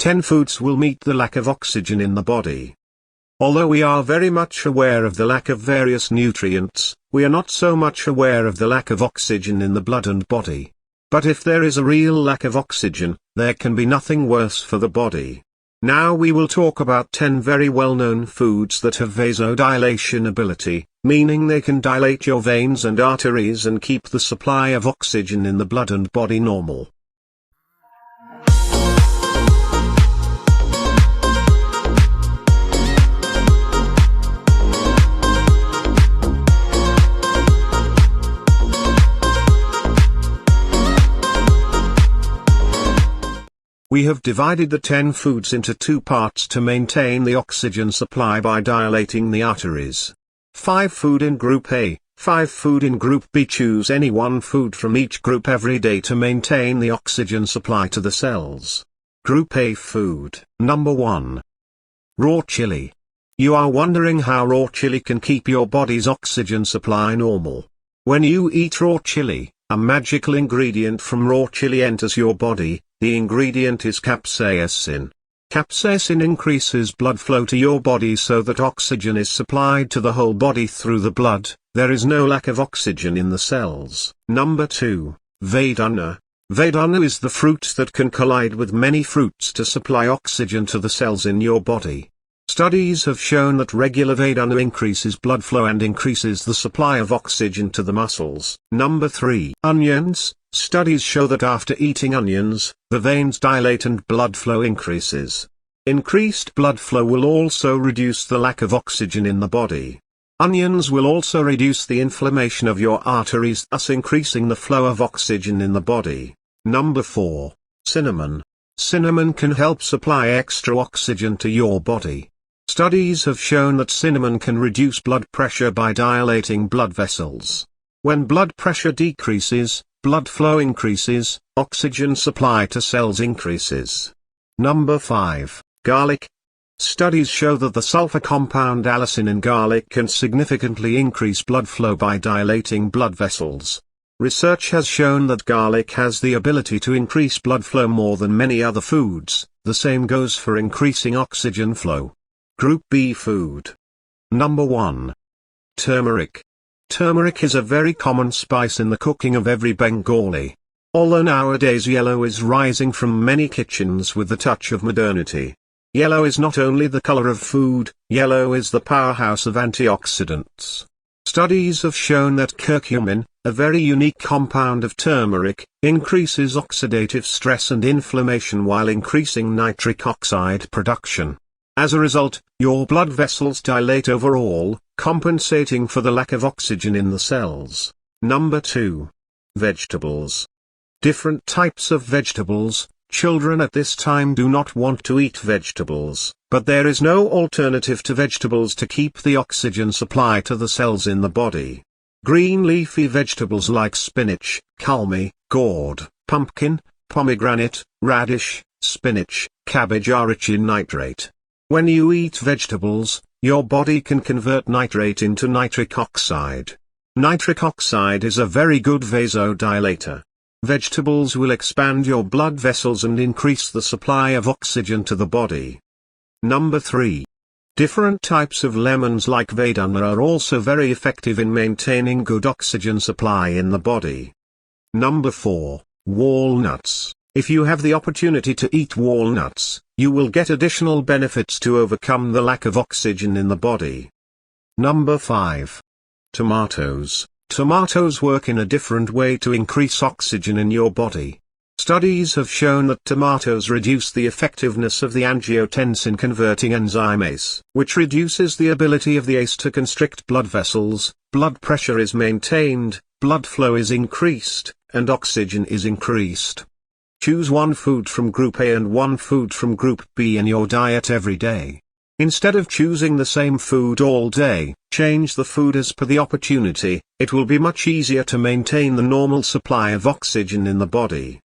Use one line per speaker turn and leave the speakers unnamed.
10 foods will meet the lack of oxygen in the body. Although we are very much aware of the lack of various nutrients, we are not so much aware of the lack of oxygen in the blood and body. But if there is a real lack of oxygen, there can be nothing worse for the body. Now we will talk about 10 very well-known foods that have vasodilation ability, meaning they can dilate your veins and arteries and keep the supply of oxygen in the blood and body normal. We have divided the 10 foods into 2 parts to maintain the oxygen supply by dilating the arteries. 5 food in Group A, 5 food in Group B. Choose any one food from each group every day to maintain the oxygen supply to the cells. Group A food. Number 1. Raw chili. You are wondering how raw chili can keep your body's oxygen supply normal. When you eat raw chili, a magical ingredient from raw chili enters your body. The ingredient is capsaicin. Capsaicin increases blood flow to your body so that oxygen is supplied to the whole body through the blood. There is no lack of oxygen in the cells. Number 2. Vedana. Vedana is the fruit that can collide with many fruits to supply oxygen to the cells in your body. Studies have shown that regular Vedana increases blood flow and increases the supply of oxygen to the muscles. Number 3. Onions. Studies show that after eating onions, the veins dilate and blood flow increases. Increased blood flow will also reduce the lack of oxygen in the body. Onions will also reduce the inflammation of your arteries, thus increasing the flow of oxygen in the body. Number 4. Cinnamon. Cinnamon can help supply extra oxygen to your body. Studies have shown that cinnamon can reduce blood pressure by dilating blood vessels. When blood pressure decreases, blood flow increases, oxygen supply to cells increases. Number 5. Garlic. Studies show that the sulfur compound allicin in garlic can significantly increase blood flow by dilating blood vessels. Research has shown that garlic has the ability to increase blood flow more than many other foods. The same goes for increasing oxygen flow. Group B food. Number 1. Turmeric. Turmeric is a very common spice in the cooking of every Bengali. Although nowadays yellow is rising from many kitchens with the touch of modernity. Yellow is not only the color of food, yellow is the powerhouse of antioxidants. Studies have shown that curcumin, a very unique compound of turmeric, increases oxidative stress and inflammation while increasing nitric oxide production. As a result, your blood vessels dilate overall, compensating for the lack of oxygen in the cells. Number 2. Vegetables. Different types of vegetables. Children at this time do not want to eat vegetables, but there is no alternative to vegetables to keep the oxygen supply to the cells in the body. Green leafy vegetables like spinach, kulmi, gourd, pumpkin, pomegranate, radish, spinach, cabbage are rich in nitrate. When you eat vegetables, your body can convert nitrate into nitric oxide. Nitric oxide is a very good vasodilator. Vegetables will expand your blood vessels and increase the supply of oxygen to the body. Number 3. Different types of lemons like Vedana are also very effective in maintaining good oxygen supply in the body. Number 4. Walnuts. If you have the opportunity to eat walnuts, you will get additional benefits to overcome the lack of oxygen in the body. Number 5. Tomatoes. Tomatoes work in a different way to increase oxygen in your body. Studies have shown that tomatoes reduce the effectiveness of the angiotensin-converting enzyme ACE, which reduces the ability of the ACE to constrict blood vessels, blood pressure is maintained, blood flow is increased, and oxygen is increased. Choose one food from Group A and one food from Group B in your diet every day. Instead of choosing the same food all day, change the food as per the opportunity. It will be much easier to maintain the normal supply of oxygen in the body.